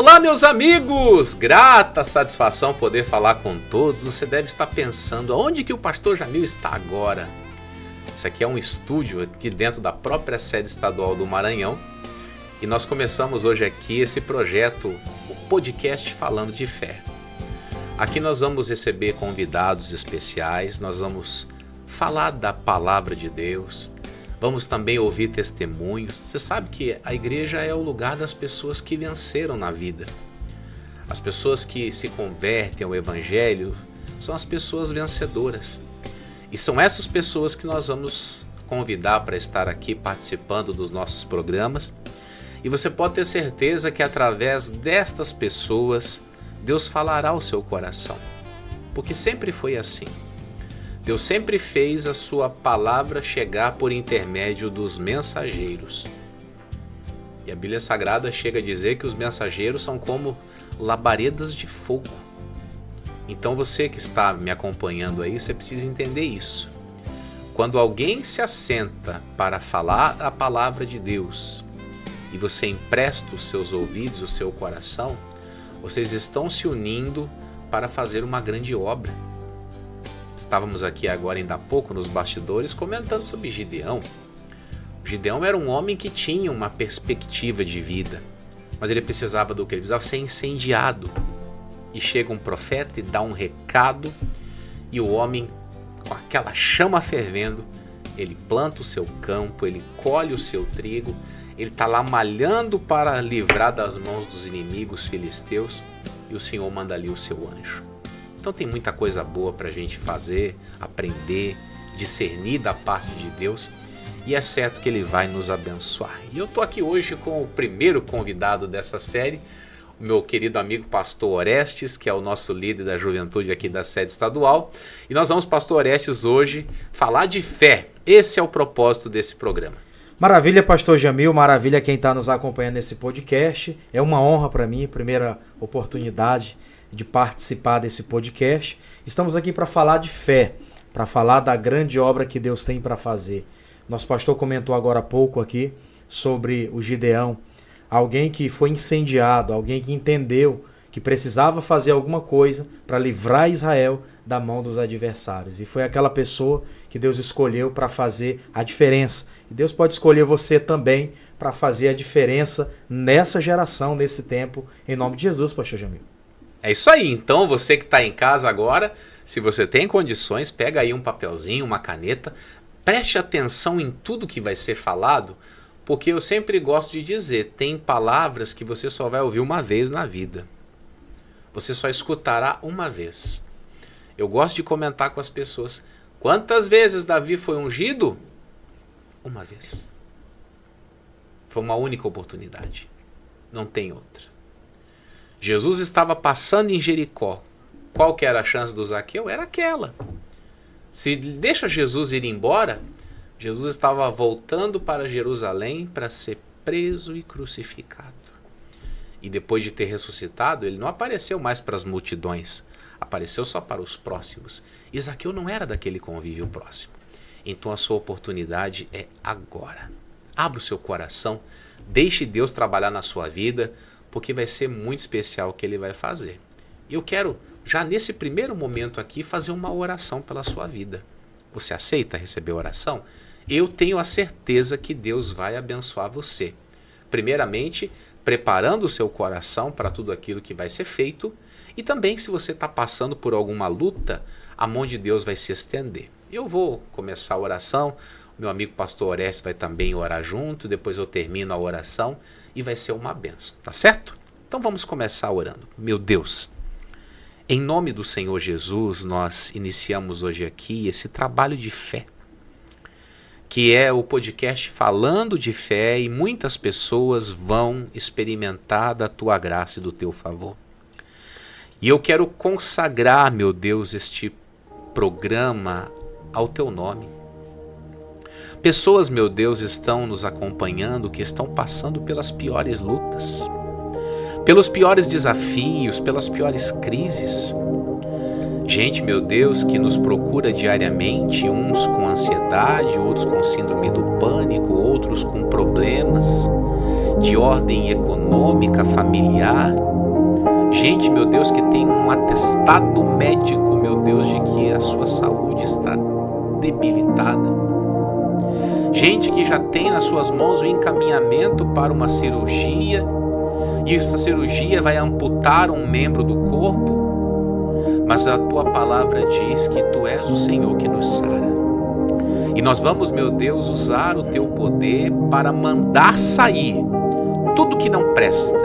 Olá, meus amigos! Grata satisfação poder falar com todos. Você deve estar pensando, aonde que o pastor Jamil está agora? Isso aqui é um estúdio aqui dentro da própria sede estadual do Maranhão. E nós começamos hoje aqui esse projeto, o podcast Falando de Fé. Aqui nós vamos receber convidados especiais, nós vamos falar da palavra de Deus, vamos também ouvir testemunhos. Você sabe que a igreja é o lugar das pessoas que venceram na vida. As pessoas que se convertem ao evangelho são as pessoas vencedoras. E são essas pessoas que nós vamos convidar para estar aqui participando dos nossos programas. E você pode ter certeza que através destas pessoas, Deus falará ao seu coração. Porque sempre foi assim. Deus sempre fez a sua palavra chegar por intermédio dos mensageiros. E a Bíblia Sagrada chega a dizer que os mensageiros são como labaredas de fogo. Então você que está me acompanhando aí, você precisa entender isso. Quando alguém se assenta para falar a palavra de Deus e você empresta os seus ouvidos, o seu coração, vocês estão se unindo para fazer uma grande obra. Estávamos aqui agora ainda há pouco nos bastidores comentando sobre Gideão. Gideão era um homem que tinha uma perspectiva de vida, mas ele precisava do que? Ele precisava ser incendiado. E chega um profeta e dá um recado, e o homem, com aquela chama fervendo, ele planta o seu campo, ele colhe o seu trigo, ele está lá malhando para livrar das mãos dos inimigos filisteus, e o Senhor manda ali o seu anjo. Então tem muita coisa boa para a gente fazer, aprender, discernir da parte de Deus, e é certo que Ele vai nos abençoar. E eu estou aqui hoje com o primeiro convidado dessa série, o meu querido amigo pastor Orestes, que é o nosso líder da juventude aqui da sede estadual. E nós vamos, pastor Orestes, hoje falar de fé. Esse é o propósito desse programa. Maravilha, pastor Jamil, maravilha quem está nos acompanhando nesse podcast. É uma honra para mim, primeira oportunidade de participar desse podcast. Estamos aqui para falar de fé, para falar da grande obra que Deus tem para fazer. Nosso pastor comentou agora há pouco aqui sobre o Gideão, alguém que foi incendiado, alguém que entendeu que precisava fazer alguma coisa para livrar Israel da mão dos adversários. E foi aquela pessoa que Deus escolheu para fazer a diferença. E Deus pode escolher você também para fazer a diferença nessa geração, nesse tempo, em nome de Jesus, pastor Jamil. É isso aí, então você que está em casa agora, se você tem condições, pega aí um papelzinho, uma caneta, preste atenção em tudo que vai ser falado, porque eu sempre gosto de dizer, tem palavras que você só vai ouvir uma vez na vida. Você só escutará uma vez. Eu gosto de comentar com as pessoas, quantas vezes Davi foi ungido? Uma vez. Foi uma única oportunidade, não tem outra. Jesus estava passando em Jericó. Qual que era a chance do Zaqueu? Era aquela. Se deixa Jesus ir embora, Jesus estava voltando para Jerusalém para ser preso e crucificado. E depois de ter ressuscitado, ele não apareceu mais para as multidões, apareceu só para os próximos. E Zaqueu não era daquele convívio próximo. Então a sua oportunidade é agora. Abra o seu coração, deixe Deus trabalhar na sua vida, porque vai ser muito especial o que Ele vai fazer. E eu quero, já nesse primeiro momento aqui, fazer uma oração pela sua vida. Você aceita receber oração? Eu tenho a certeza que Deus vai abençoar você. Primeiramente, preparando o seu coração para tudo aquilo que vai ser feito. E também, se você está passando por alguma luta, a mão de Deus vai se estender. Eu vou começar a oração. Meu amigo pastor Orestes vai também orar junto. Depois eu termino a oração. E vai ser uma bênção, tá certo? Então vamos começar orando. Meu Deus, em nome do Senhor Jesus, nós iniciamos hoje aqui esse trabalho de fé, que é o podcast Falando de Fé, e muitas pessoas vão experimentar da Tua graça e do Teu favor. E eu quero consagrar, meu Deus, este programa ao Teu nome. Pessoas, meu Deus, estão nos acompanhando que estão passando pelas piores lutas, pelos piores desafios, pelas piores crises. Gente, meu Deus, que nos procura diariamente, uns com ansiedade, outros com síndrome do pânico, outros com problemas de ordem econômica, familiar. Gente, meu Deus, que tem um atestado médico, meu Deus, de que a sua saúde está debilitada. Gente que já tem nas suas mãos o encaminhamento para uma cirurgia, e essa cirurgia vai amputar um membro do corpo, mas a tua palavra diz que tu és o Senhor que nos sara. E nós vamos, meu Deus, usar o teu poder para mandar sair tudo que não presta.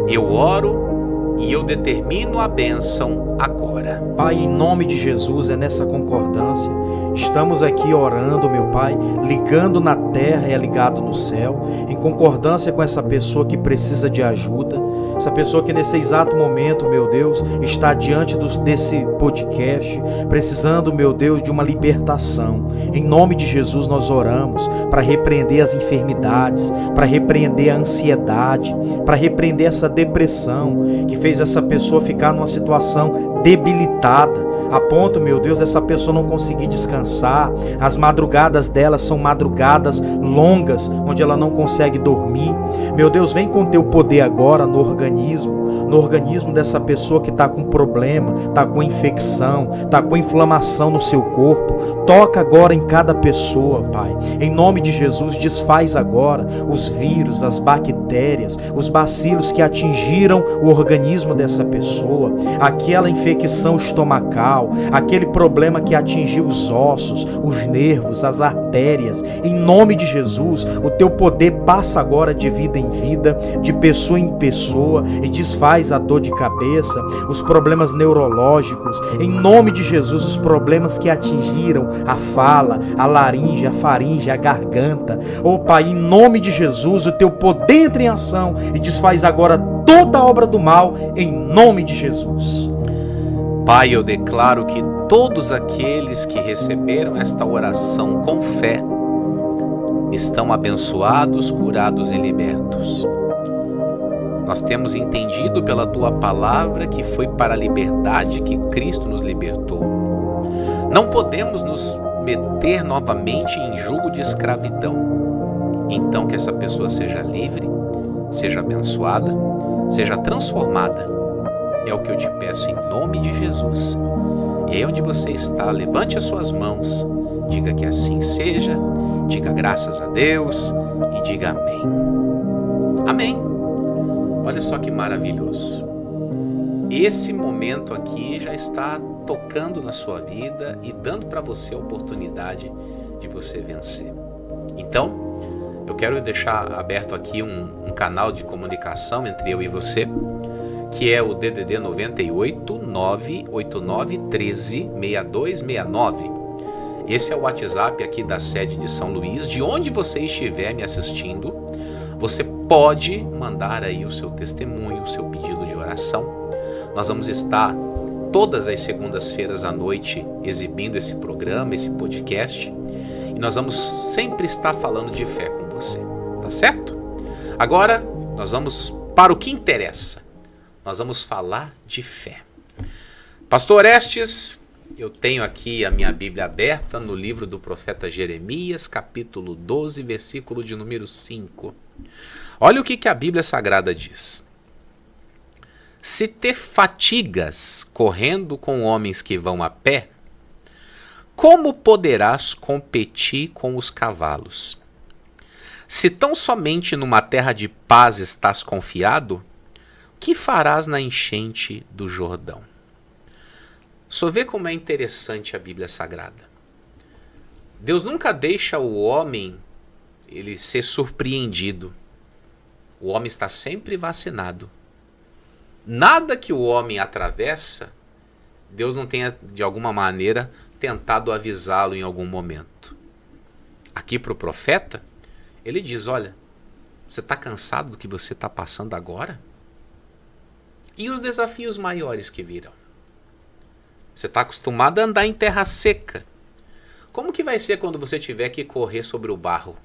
Eu oro e eu determino a bênção agora. Pai, em nome de Jesus, é nessa concordância. Estamos aqui orando, meu Pai, ligando na terra e é ligado no céu, em concordância com essa pessoa que precisa de ajuda, essa pessoa que nesse exato momento, meu Deus, está diante desse podcast, precisando, meu Deus, de uma libertação. Em nome de Jesus nós oramos para repreender as enfermidades, para repreender a ansiedade, para repreender essa depressão que fez essa pessoa ficar numa situação debilitada, a ponto, meu Deus, dessa pessoa não conseguir descansar. As madrugadas dela são madrugadas longas, onde ela não consegue dormir. Meu Deus, vem com teu poder agora no organismo dessa pessoa que está com problema, está com infecção, está com inflamação no seu corpo. Toca agora em cada pessoa, Pai. Em nome de Jesus, desfaz agora os vírus, as bactérias, os bacilos que atingiram o organismo dessa pessoa, aquela infecção estomacal, aquele problema que atingiu os ossos, os nervos, as artérias. Em nome de Jesus, o teu poder passa agora de vida em vida, de pessoa em pessoa, e desfaz a dor de cabeça, os problemas neurológicos. Em nome de Jesus, os problemas que atingiram a fala, a laringe, a faringe, a garganta. Oh Pai, em nome de Jesus, o teu poder entra em ação e desfaz agora toda a obra do mal, em nome de Jesus. Pai, eu declaro que todos aqueles que receberam esta oração com fé estão abençoados, curados e libertos. Nós temos entendido pela tua palavra que foi para a liberdade que Cristo nos libertou. Não podemos nos meter novamente em jugo de escravidão. Então que essa pessoa seja livre, seja abençoada, seja transformada. É o que eu te peço em nome de Jesus. E aí onde você está, levante as suas mãos, diga que assim seja, diga graças a Deus e diga amém. Amém. Olha só que maravilhoso. Esse momento aqui já está tocando na sua vida e dando para você a oportunidade de você vencer. Então, eu quero deixar aberto aqui um canal de comunicação entre eu e você, que é o DDD 98 989 13 6269. Esse é o WhatsApp aqui da sede de São Luís. De onde você estiver me assistindo, você pode mandar aí o seu testemunho, o seu pedido de oração. Nós vamos estar todas as segundas-feiras à noite exibindo esse programa, esse podcast, e nós vamos sempre estar falando de fé com você, tá certo? Agora nós vamos para o que interessa. Nós vamos falar de fé. Pastor Orestes, eu tenho aqui a minha Bíblia aberta no livro do profeta Jeremias, capítulo 12, versículo de número 5. Olha o que a Bíblia Sagrada diz. Se te fatigas correndo com homens que vão a pé, como poderás competir com os cavalos? Se tão somente numa terra de paz estás confiado, que farás na enchente do Jordão? Só vê como é interessante a Bíblia Sagrada. Deus nunca deixa o homem ele ser surpreendido. O homem está sempre vacinado. Nada que o homem atravessa, Deus não tenha, de alguma maneira, tentado avisá-lo em algum momento. Aqui para o profeta, ele diz, olha, você está cansado do que você está passando agora? E os desafios maiores que virão? Você está acostumado a andar em terra seca. Como que vai ser quando você tiver que correr sobre o barro?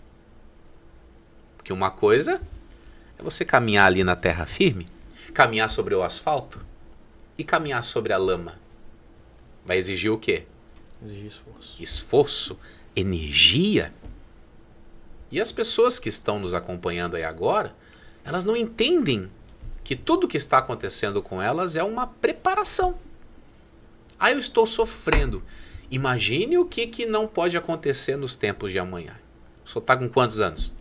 Porque uma coisa é você caminhar ali na terra firme, caminhar sobre o asfalto e caminhar sobre a lama. Vai exigir o quê? Exigir esforço. Esforço, energia. E as pessoas que estão nos acompanhando aí agora, elas não entendem que tudo que está acontecendo com elas é uma preparação. Ah, eu estou sofrendo. Imagine o que não pode acontecer nos tempos de amanhã. O senhor está com quantos anos?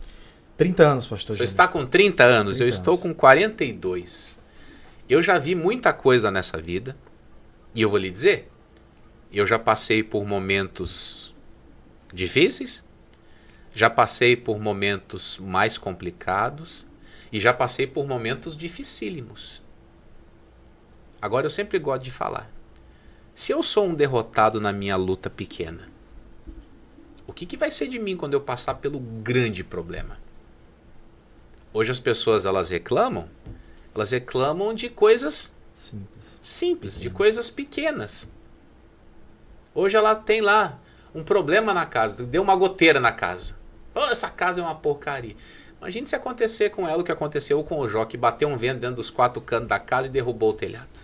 30 anos, pastor. O senhor está com 30 anos, 30 eu estou com 42. Eu já vi muita coisa nessa vida. E eu vou lhe dizer, eu já passei por momentos difíceis, já passei por momentos mais complicados e já passei por momentos dificílimos. Agora eu sempre gosto de falar, se eu sou um derrotado na minha luta pequena, o que vai ser de mim quando eu passar pelo grande problema? Hoje as pessoas elas reclamam de coisas simples, de coisas pequenas. Hoje ela tem lá um problema na casa, deu uma goteira na casa. Oh, essa casa é uma porcaria. Imagine se acontecer com ela o que aconteceu com o Jó, que bateu um vento dentro dos 4 cantos da casa e derrubou o telhado.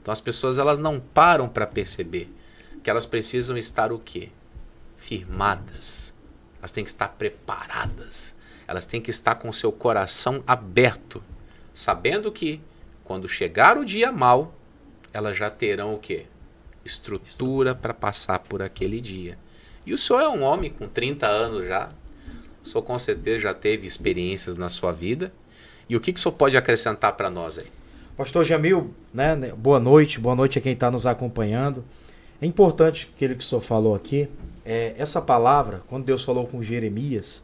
Então as pessoas elas não param para perceber que elas precisam estar o quê? Firmadas. Elas têm que estar preparadas. Elas têm que estar com o seu coração aberto, sabendo que quando chegar o dia mau, elas já terão o quê? Estrutura para passar por aquele dia. E o senhor é um homem com 30 anos já. O senhor com certeza já teve experiências na sua vida. E o que o senhor pode acrescentar para nós aí? Pastor Jamil, né, boa noite a quem está nos acompanhando. É importante aquilo que o senhor falou aqui. Essa palavra, quando Deus falou com Jeremias,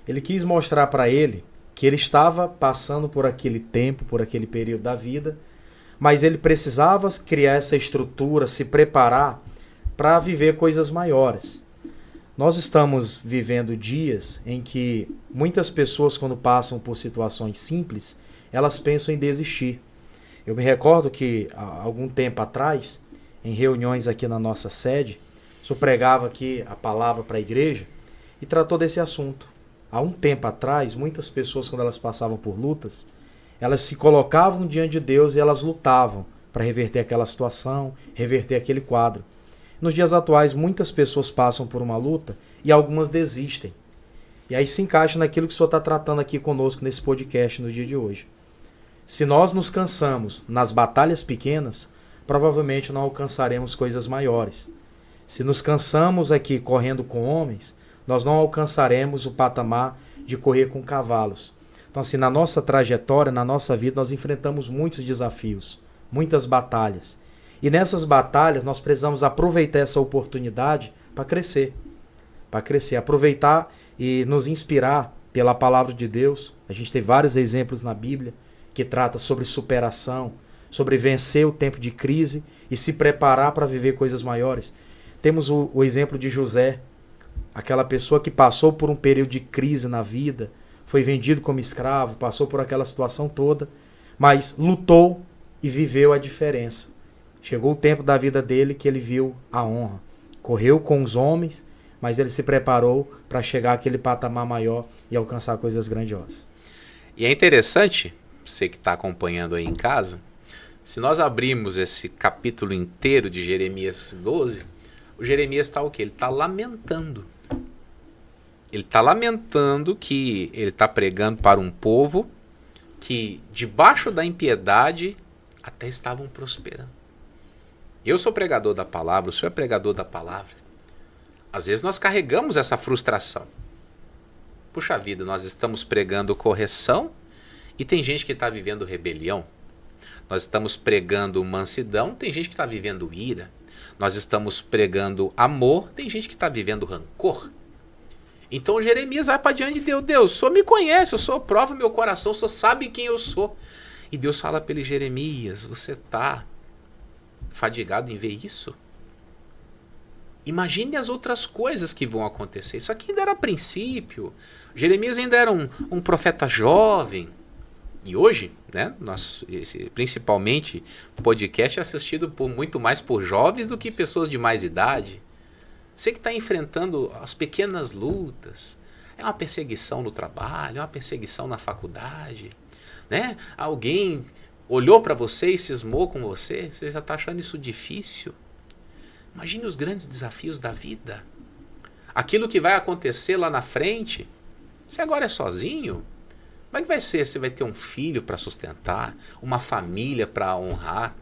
ele quis mostrar para ele que ele estava passando por aquele tempo, por aquele período da vida, mas ele precisava criar essa estrutura, se preparar para viver coisas maiores. Nós estamos vivendo dias em que muitas pessoas, quando passam por situações simples, elas pensam em desistir. Eu me recordo que, há algum tempo atrás, em reuniões aqui na nossa sede, o senhor pregava aqui a palavra para a igreja e tratou desse assunto. Há um tempo atrás, muitas pessoas, quando elas passavam por lutas, elas se colocavam diante de Deus e elas lutavam para reverter aquela situação, reverter aquele quadro. Nos dias atuais, muitas pessoas passam por uma luta e algumas desistem. E aí se encaixa naquilo que o senhor está tratando aqui conosco nesse podcast no dia de hoje. Se nós nos cansamos nas batalhas pequenas, provavelmente não alcançaremos coisas maiores. Se nos cansamos aqui correndo com homens, nós não alcançaremos o patamar de correr com cavalos. Então, assim, na nossa trajetória, na nossa vida, nós enfrentamos muitos desafios, muitas batalhas. E nessas batalhas, nós precisamos aproveitar essa oportunidade para crescer. Para crescer, aproveitar e nos inspirar pela palavra de Deus. A gente tem vários exemplos na Bíblia que trata sobre superação, sobre vencer o tempo de crise e se preparar para viver coisas maiores. Temos o exemplo de José, aquela pessoa que passou por um período de crise na vida, foi vendido como escravo, passou por aquela situação toda, mas lutou e viveu a diferença. Chegou o tempo da vida dele que ele viu a honra. Correu com os homens, mas ele se preparou para chegar àquele patamar maior e alcançar coisas grandiosas. E é interessante, você que está acompanhando aí em casa, se nós abrirmos esse capítulo inteiro de Jeremias 12, o Jeremias está o quê? Ele está lamentando. Ele está lamentando que ele está pregando para um povo que, debaixo da impiedade, até estavam prosperando. Eu sou pregador da palavra, o senhor é pregador da palavra. Às vezes nós carregamos essa frustração. Puxa vida, nós estamos pregando correção e tem gente que está vivendo rebelião. Nós estamos pregando mansidão, tem gente que está vivendo ira. Nós estamos pregando amor, tem gente que está vivendo rancor. Então Jeremias vai para diante de Deus. Deus, o senhor me conhece, o senhor prova meu coração, o senhor sabe quem eu sou. E Deus fala para ele, Jeremias, você está fadigado em ver isso? Imagine as outras coisas que vão acontecer. Isso aqui ainda era princípio. Jeremias ainda era um profeta jovem. E hoje, né, principalmente, o podcast é assistido muito mais por jovens do que pessoas de mais idade. Você que está enfrentando as pequenas lutas, é uma perseguição no trabalho, é uma perseguição na faculdade, né? Alguém olhou para você e cismou com você, você já está achando isso difícil. Imagine os grandes desafios da vida. Aquilo que vai acontecer lá na frente. Você agora é sozinho? Como é que vai ser? Você vai ter um filho para sustentar, uma família para honrar.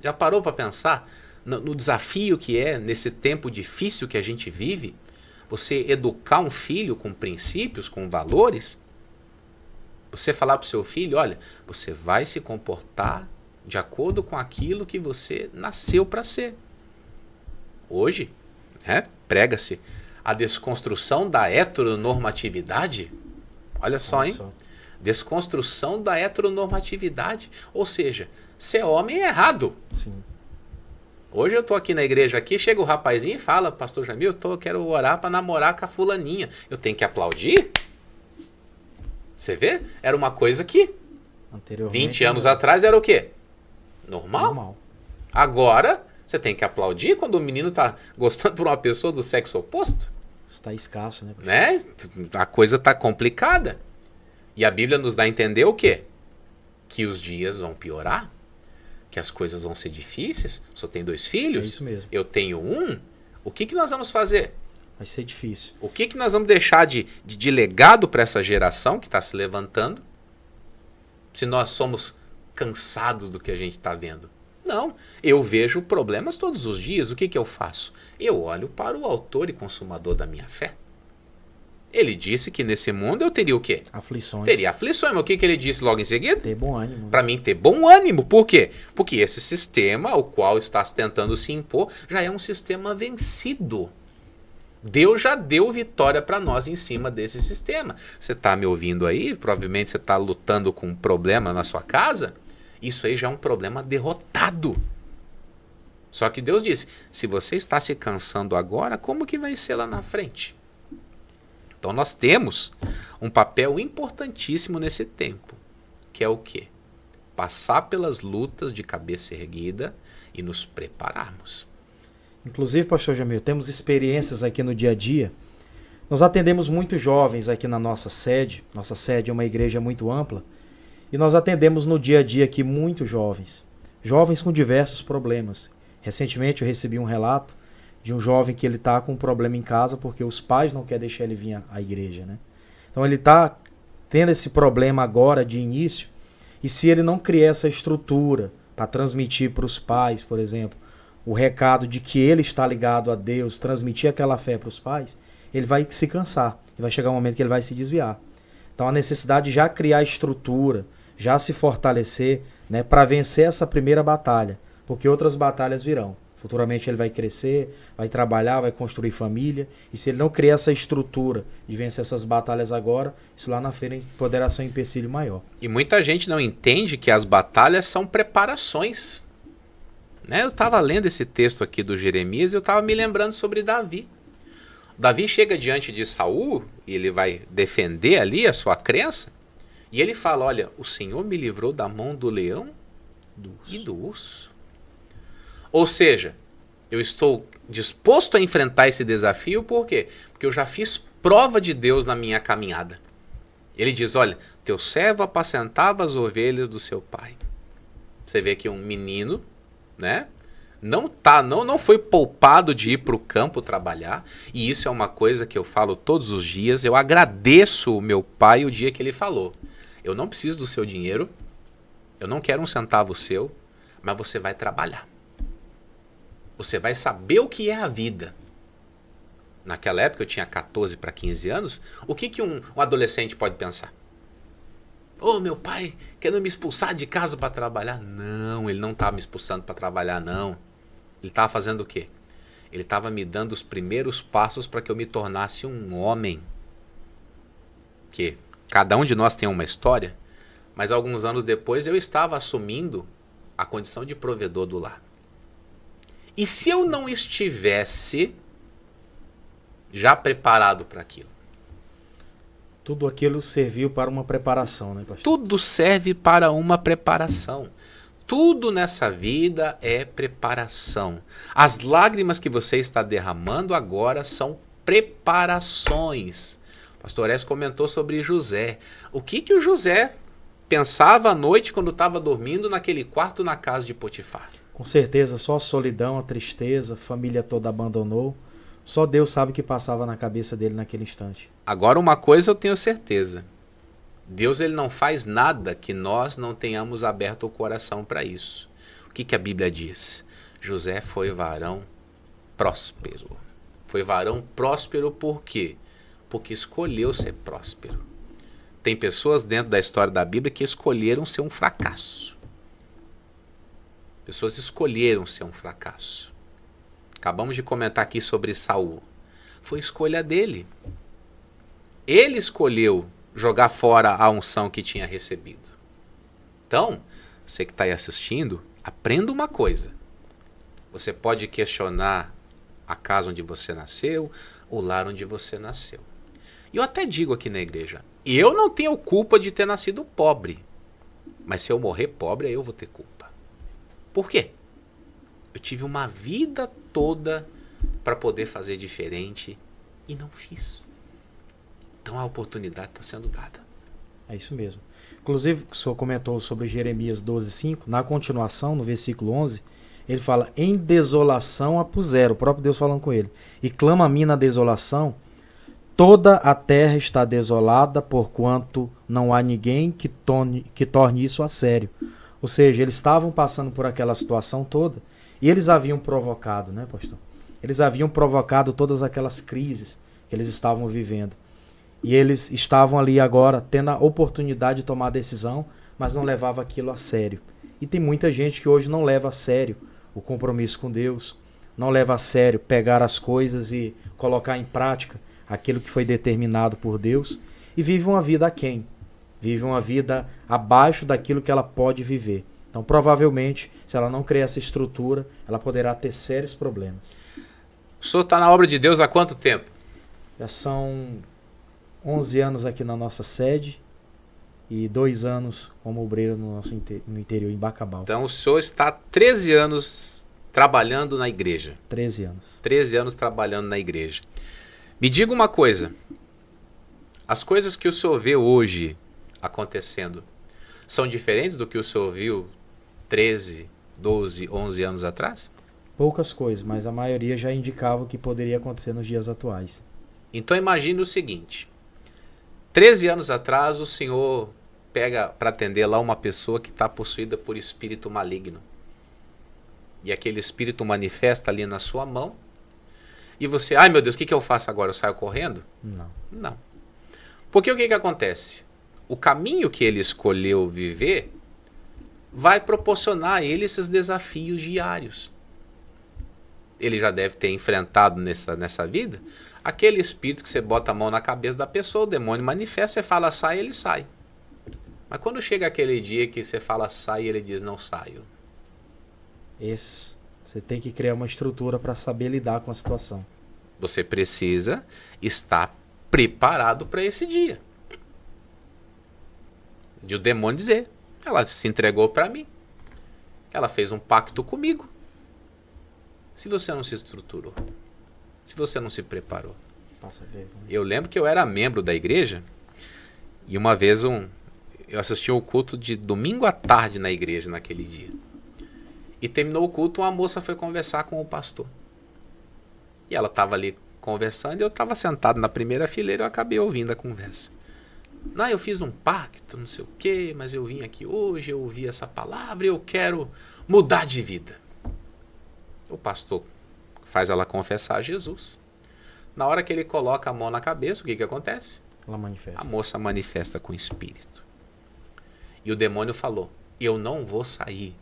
Já parou para pensar no desafio que é, nesse tempo difícil que a gente vive, você educar um filho com princípios, com valores? Você falar para o seu filho, olha, você vai se comportar de acordo com aquilo que você nasceu para ser. Hoje, prega-se a desconstrução da heteronormatividade. Olha só, hein? Desconstrução da heteronormatividade. Ou seja, ser homem é errado. Sim. Hoje eu estou aqui na igreja, chega o rapazinho e fala, pastor Jamil, eu quero orar para namorar com a fulaninha. Eu tenho que aplaudir? Você vê? Era uma coisa que 20 anos atrás era o quê? Normal. Agora, você tem que aplaudir quando o menino está gostando por uma pessoa do sexo oposto? Está escasso, né? A coisa está complicada. E a Bíblia nos dá a entender o quê? Que os dias vão piorar. Que as coisas vão ser difíceis. Só tem 2 filhos. É isso mesmo. Eu tenho 1. O que nós vamos fazer? Vai ser difícil. O que nós vamos deixar de legado para essa geração que está se levantando? Se nós somos cansados do que a gente está vendo. Não. Eu vejo problemas todos os dias. O que eu faço? Eu olho para o autor e consumador da minha fé. Ele disse que nesse mundo eu teria o quê? Aflições. Teria aflições. Mas o que ele disse logo em seguida? Ter bom ânimo. Para mim ter bom ânimo. Por quê? Porque esse sistema, o qual está tentando se impor, já é um sistema vencido. Deus já deu vitória para nós em cima desse sistema. Você está me ouvindo aí? Provavelmente você está lutando com um problema na sua casa. Isso aí já é um problema derrotado. Só que Deus disse, se você está se cansando agora, como que vai ser lá na frente? Então nós temos um papel importantíssimo nesse tempo, que é o quê? Passar pelas lutas de cabeça erguida e nos prepararmos. Inclusive, pastor Jamil, temos experiências aqui no dia a dia. Nós atendemos muitos jovens aqui na nossa sede. Nossa sede é uma igreja muito ampla. E nós atendemos no dia a dia aqui muitos jovens. Jovens com diversos problemas. Recentemente eu recebi um relato de um jovem que ele está com um problema em casa porque os pais não querem deixar ele vir à igreja, né? Então ele está tendo esse problema agora de início, e se ele não criar essa estrutura para transmitir para os pais, por exemplo, o recado de que ele está ligado a Deus, transmitir aquela fé para os pais, ele vai se cansar e vai chegar um momento que ele vai se desviar. Então a necessidade de já criar estrutura, já se fortalecer, né, para vencer essa primeira batalha, porque outras batalhas virão. Futuramente ele vai crescer, vai trabalhar, vai construir família. E se ele não criar essa estrutura de vencer essas batalhas agora, isso lá na frente poderá ser um empecilho maior. E muita gente não entende que as batalhas são preparações. Né? Eu estava lendo esse texto aqui do Jeremias e eu estava me lembrando sobre Davi. Davi chega diante de Saul e ele vai defender ali a sua crença. E ele fala, olha, o Senhor me livrou da mão do leão e do urso. Ou seja, eu estou disposto a enfrentar esse desafio, por quê? Porque eu já fiz prova de Deus na minha caminhada. Ele diz, olha, teu servo apacentava as ovelhas do seu pai. Você vê que um menino, né, não foi poupado de ir para o campo trabalhar, e isso é uma coisa que eu falo todos os dias. Eu agradeço o meu pai o dia que ele falou, eu não preciso do seu dinheiro, eu não quero um centavo seu, mas você vai trabalhar. Você vai saber o que é a vida. Naquela época eu tinha 14 para 15 anos. O que um adolescente pode pensar? Ô, meu pai querendo me expulsar de casa para trabalhar. Não, ele não estava me expulsando para trabalhar, não. Ele estava fazendo o quê? Ele estava me dando os primeiros passos para que eu me tornasse um homem. Que cada um de nós tem uma história, mas alguns anos depois eu estava assumindo a condição de provedor do lar. E se eu não estivesse já preparado para aquilo? Tudo aquilo serviu para uma preparação, né, pastor? Tudo serve para uma preparação. Tudo nessa vida é preparação. As lágrimas que você está derramando agora são preparações. O pastor Écio comentou sobre José. O que o José pensava à noite quando estava dormindo naquele quarto na casa de Potifar? Com certeza, só a solidão, a tristeza, a família toda abandonou. Só Deus sabe o que passava na cabeça dele naquele instante. Agora uma coisa eu tenho certeza. Deus ele não faz nada que nós não tenhamos aberto o coração para isso. O que a Bíblia diz? José foi varão próspero. Foi varão próspero por quê? Porque escolheu ser próspero. Tem pessoas dentro da história da Bíblia que escolheram ser um fracasso. Pessoas escolheram ser um fracasso. Acabamos de comentar aqui sobre Saul. Foi escolha dele. Ele escolheu jogar fora a unção que tinha recebido. Então, você que está aí assistindo, aprenda uma coisa. Você pode questionar a casa onde você nasceu, o lar onde você nasceu. E eu até digo aqui na igreja, eu não tenho culpa de ter nascido pobre. Mas se eu morrer pobre, aí eu vou ter culpa. Por quê? Eu tive uma vida toda para poder fazer diferente e não fiz. Então a oportunidade está sendo dada. É isso mesmo. Inclusive, o senhor comentou sobre Jeremias 12:5. Na continuação, no versículo 11, ele fala, em desolação a puseram, o próprio Deus falando com ele. E clama a mim na desolação, toda a terra está desolada, porquanto não há ninguém que torne isso a sério. Ou seja, eles estavam passando por aquela situação toda, e eles haviam provocado, né, pastor? Eles haviam provocado todas aquelas crises que eles estavam vivendo. E eles estavam ali agora tendo a oportunidade de tomar a decisão, mas não levava aquilo a sério. E tem muita gente que hoje não leva a sério o compromisso com Deus, não leva a sério pegar as coisas e colocar em prática aquilo que foi determinado por Deus, e vive uma vida aquém, vive uma vida abaixo daquilo que ela pode viver. Então, provavelmente, se ela não criar essa estrutura, ela poderá ter sérios problemas. O senhor está na obra de Deus há quanto tempo? Já são 11 anos aqui na nossa sede e 2 anos como obreiro no interior, em Bacabal. Então o senhor está há 13 anos trabalhando na igreja. 13 anos. 13 anos trabalhando na igreja. Me diga uma coisa. As coisas que o senhor vê hoje acontecendo são diferentes do que o senhor viu 13, 12, 11 anos atrás? Poucas coisas, mas a maioria já indicava o que poderia acontecer nos dias atuais. Então imagine o seguinte. 13 anos atrás o senhor pega para atender lá uma pessoa que está possuída por espírito maligno. E aquele espírito manifesta ali na sua mão. E você, ai meu Deus, o que eu faço agora? Eu saio correndo? Não. Porque o que acontece? O caminho que ele escolheu viver vai proporcionar a ele esses desafios diários. Ele já deve ter enfrentado nessa vida aquele espírito que você bota a mão na cabeça da pessoa, o demônio manifesta, você fala sai, ele sai. Mas quando chega aquele dia que você fala sai, ele diz não saio. Esses, você tem que criar uma estrutura para saber lidar com a situação. Você precisa estar preparado para esse dia. De o demônio dizer, ela se entregou para mim. Ela fez um pacto comigo. Se você não se estruturou, se você não se preparou. Passa vergonha. Eu lembro que eu era membro da igreja e uma vez eu assisti o culto de domingo à tarde na igreja naquele dia. E terminou o culto, uma moça foi conversar com o pastor. E ela estava ali conversando e eu estava sentado na primeira fileira e eu acabei ouvindo a conversa. Não, eu fiz um pacto, não sei o quê, mas eu vim aqui hoje, eu ouvi essa palavra e eu quero mudar de vida. O pastor faz ela confessar a Jesus. Na hora que ele coloca a mão na cabeça, o que acontece? Ela manifesta. A moça manifesta com o espírito. E o demônio falou, eu não vou sair,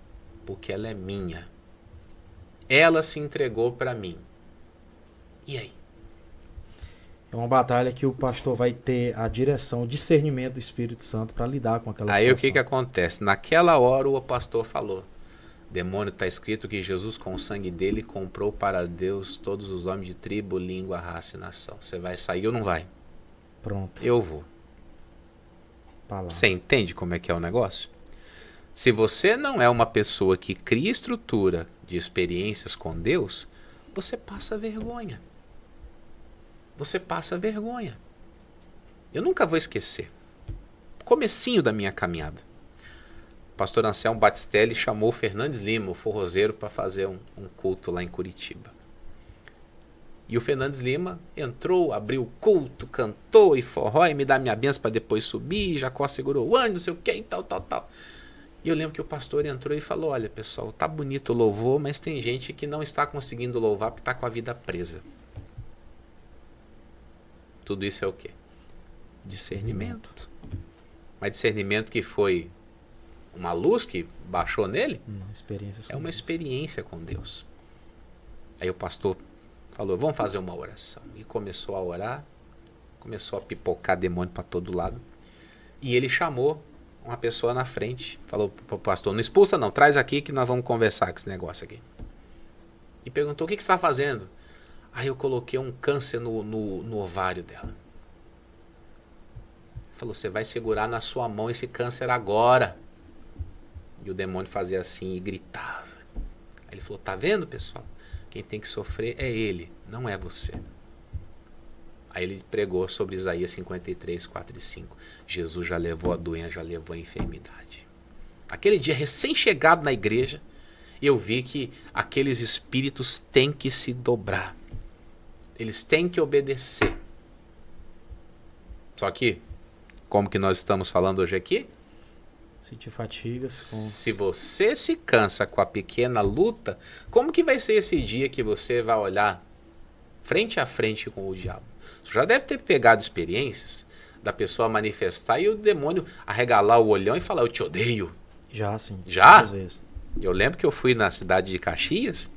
porque ela é minha. Ela se entregou para mim. E aí? É uma batalha que o pastor vai ter a direção, o discernimento do Espírito Santo para lidar com aquela situação. Aí o que acontece? Naquela hora o pastor falou, demônio, está escrito que Jesus com o sangue dele comprou para Deus todos os homens de tribo, língua, raça e nação. Você vai sair ou não vai? Pronto. Eu vou. Palavra. Você entende como é que é o negócio? Se você não é uma pessoa que cria estrutura de experiências com Deus, você passa vergonha. Você passa vergonha. Eu nunca vou esquecer. Comecinho da minha caminhada. O pastor Anselmo Batistelli chamou o Fernandes Lima, o forrozeiro, para fazer um culto lá em Curitiba. E o Fernandes Lima entrou, abriu o culto, cantou e forró e me dá minha benção para depois subir. Jacó segurou o ânimo, não sei o que e tal. E eu lembro que o pastor entrou e falou: olha, pessoal, tá bonito o louvor, mas tem gente que não está conseguindo louvar porque está com a vida presa. Tudo isso é o quê? Discernimento. Mas discernimento que foi uma luz que baixou nele? É uma experiência com Deus. Aí o pastor falou: vamos fazer uma oração. E começou a orar, começou a pipocar demônio para todo lado. E ele chamou uma pessoa na frente, falou pro pastor: não expulsa não, traz aqui que nós vamos conversar com esse negócio aqui. E perguntou: o que você está fazendo? Aí eu coloquei um câncer no ovário dela. Falou: você vai segurar na sua mão esse câncer agora. E o demônio fazia assim e gritava. Aí ele falou: tá vendo, pessoal? Quem tem que sofrer é ele, não é você. Aí ele pregou sobre Isaías 53, 4 e 5. Jesus já levou a doença, já levou a enfermidade. Aquele dia, recém-chegado na igreja, eu vi que aqueles espíritos têm que se dobrar. Eles têm que obedecer. Só que, como que nós estamos falando hoje aqui? Sentir fatigas. Se você se cansa com a pequena luta, como que vai ser esse dia que você vai olhar frente a frente com o diabo? Você já deve ter pegado experiências da pessoa manifestar e o demônio arregalar o olhão e falar: eu te odeio. Já, sim. Já? Muitas vezes. Eu lembro que eu fui na cidade de Caxias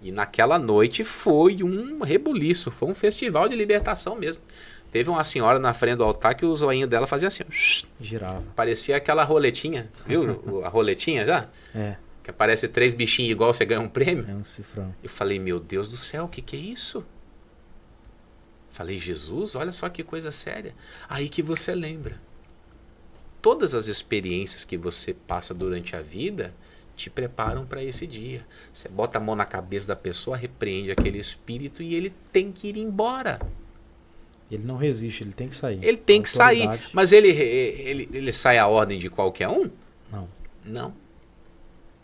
e naquela noite foi um rebuliço, foi um festival de libertação mesmo. Teve uma senhora na frente do altar que o zoinho dela fazia assim, girava. Parecia aquela roletinha, viu? A roletinha já? É. Que aparece 3 bichinhos igual, você ganha um prêmio. É um cifrão. Eu falei: meu Deus do céu, o que é isso? Falei: Jesus, olha só que coisa séria. Aí que você lembra. Todas as experiências que você passa durante a vida te preparam para esse dia. Você bota a mão na cabeça da pessoa, repreende aquele espírito e ele tem que ir embora. Ele não resiste, ele tem que sair. Ele tem que sair, mas ele sai a ordem de qualquer um? Não. Não.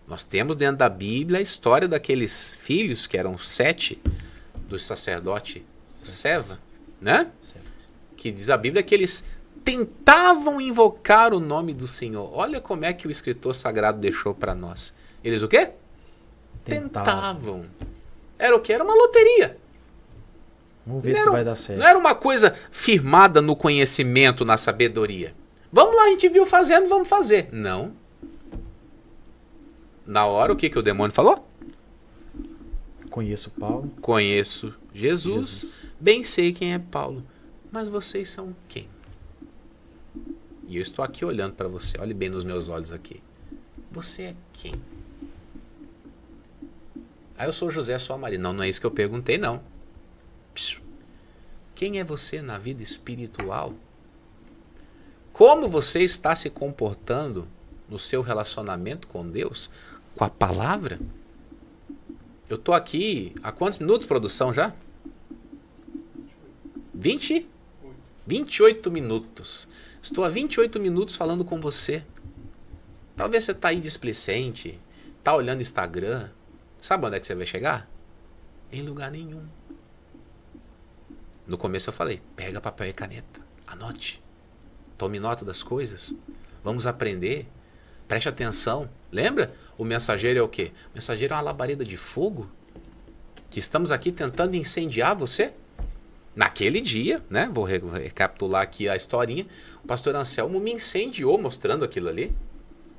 Nós temos dentro da Bíblia a história daqueles filhos, que eram 7, do sacerdote Seva, né? Que diz a Bíblia que eles tentavam invocar o nome do Senhor. Olha como é que o escritor sagrado deixou para nós. Eles o quê? Tentavam. Era o quê? Era uma loteria. Vamos ver se vai dar certo. Não era uma coisa firmada no conhecimento, na sabedoria. Vamos lá, a gente viu fazendo, vamos fazer. Não. Na hora, o que o demônio falou? Conheço Paulo. Conheço Jesus. Bem sei quem é Paulo. Mas vocês são quem? E eu estou aqui olhando para você. Olhe bem nos meus olhos aqui. Você é quem? Ah, eu sou José, sua Maria. Não, não é isso que eu perguntei, não. Quem é você na vida espiritual? Como você está se comportando no seu relacionamento com Deus? Com a palavra? Eu estou aqui há quantos minutos, produção, já? 28 minutos. Estou há 28 minutos falando com você. Talvez você está aí displicente, está olhando Instagram. Sabe onde é que você vai chegar? Em lugar nenhum. No começo eu falei: pega papel e caneta, anote, tome nota das coisas, vamos aprender, preste atenção. Lembra? O mensageiro é o quê? O mensageiro é uma labareda de fogo que estamos aqui tentando incendiar você. Naquele dia, né? Vou recapitular aqui a historinha. O pastor Anselmo me incendiou mostrando aquilo ali.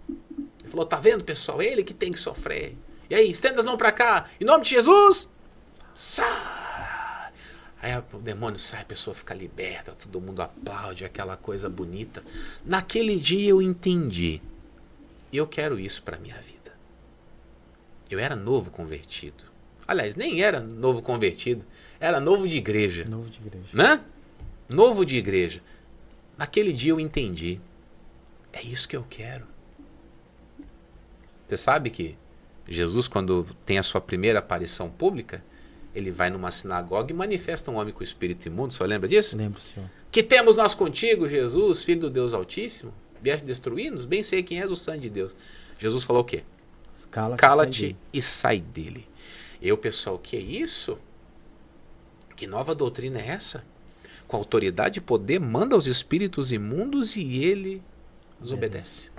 Ele falou: tá vendo, pessoal? Ele que tem que sofrer. E aí, estenda as mãos para cá, em nome de Jesus. Sai! Aí o demônio sai, a pessoa fica liberta, todo mundo aplaude, aquela coisa bonita. Naquele dia eu entendi. Eu quero isso para minha vida. Eu era novo convertido. Aliás, nem era novo convertido, era novo de igreja. Novo de igreja. Né? Novo de igreja. Naquele dia eu entendi. É isso que eu quero. Você sabe que Jesus, quando tem a sua primeira aparição pública, ele vai numa sinagoga e manifesta um homem com espírito imundo. O senhor lembra disso? Lembro, senhor. Que temos nós contigo, Jesus, Filho do Deus Altíssimo? Vieste destruir-nos? Bem sei quem és, o Santo de Deus. Jesus falou o quê? Cala-te e sai dele. Eu, pessoal, o que é isso? Que nova doutrina é essa? Com autoridade e poder, manda aos espíritos imundos e ele os obedece.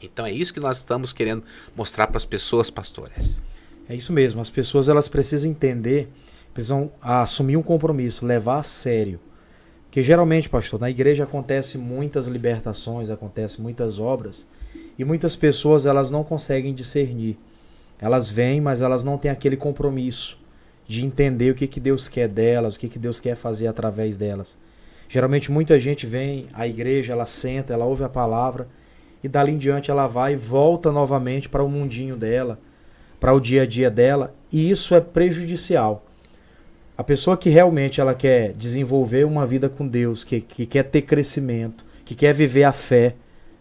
Então é isso que nós estamos querendo mostrar para as pessoas, pastores. É isso mesmo, as pessoas elas precisam entender, precisam assumir um compromisso, levar a sério. Porque geralmente, pastor, na igreja acontece muitas libertações, acontecem muitas obras, e muitas pessoas elas não conseguem discernir. Elas vêm, mas elas não têm aquele compromisso de entender o que Deus quer delas, o que Deus quer fazer através delas. Geralmente muita gente vem à igreja, ela senta, ela ouve a palavra, e dali em diante ela vai e volta novamente para o mundinho dela, para o dia a dia dela, e isso é prejudicial. A pessoa que realmente ela quer desenvolver uma vida com Deus, que quer ter crescimento, que quer viver a fé,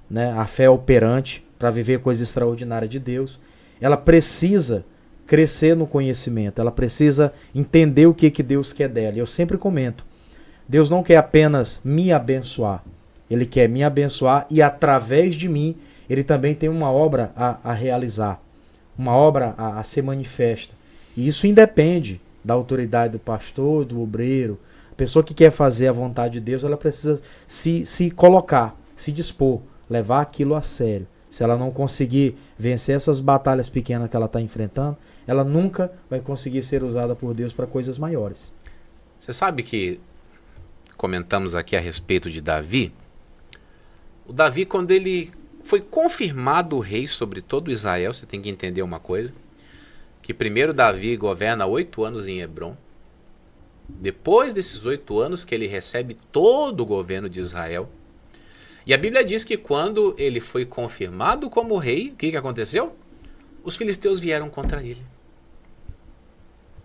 né, a fé operante, para viver coisa extraordinária de Deus, ela precisa crescer no conhecimento, ela precisa entender o que Deus quer dela. E eu sempre comento, Deus não quer apenas me abençoar, Ele quer me abençoar e através de mim, Ele também tem uma obra a realizar, uma obra a ser manifesta. E isso independe da autoridade do pastor, do obreiro. A pessoa que quer fazer a vontade de Deus, ela precisa se colocar, se dispor, levar aquilo a sério. Se ela não conseguir vencer essas batalhas pequenas que ela está enfrentando, ela nunca vai conseguir ser usada por Deus para coisas maiores. Você sabe que comentamos aqui a respeito de Davi. O Davi, quando ele foi confirmado rei sobre todo Israel, você tem que entender uma coisa, que primeiro Davi governa 8 anos em Hebrom. Depois desses 8 anos que ele recebe todo o governo de Israel. E a Bíblia diz que quando ele foi confirmado como rei, o que aconteceu? Os filisteus vieram contra ele.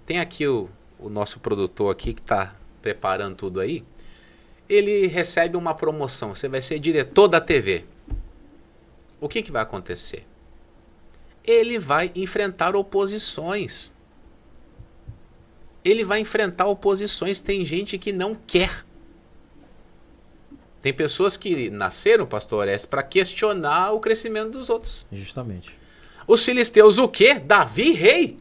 Tem aqui o nosso produtor aqui que está preparando tudo aí. Ele recebe uma promoção, você vai ser diretor da TV. O que vai acontecer? Ele vai enfrentar oposições. Ele vai enfrentar oposições. Tem gente que não quer. Tem pessoas que nasceram, pastor Orestes, para questionar o crescimento dos outros. Justamente. Os filisteus, o quê? Davi, rei?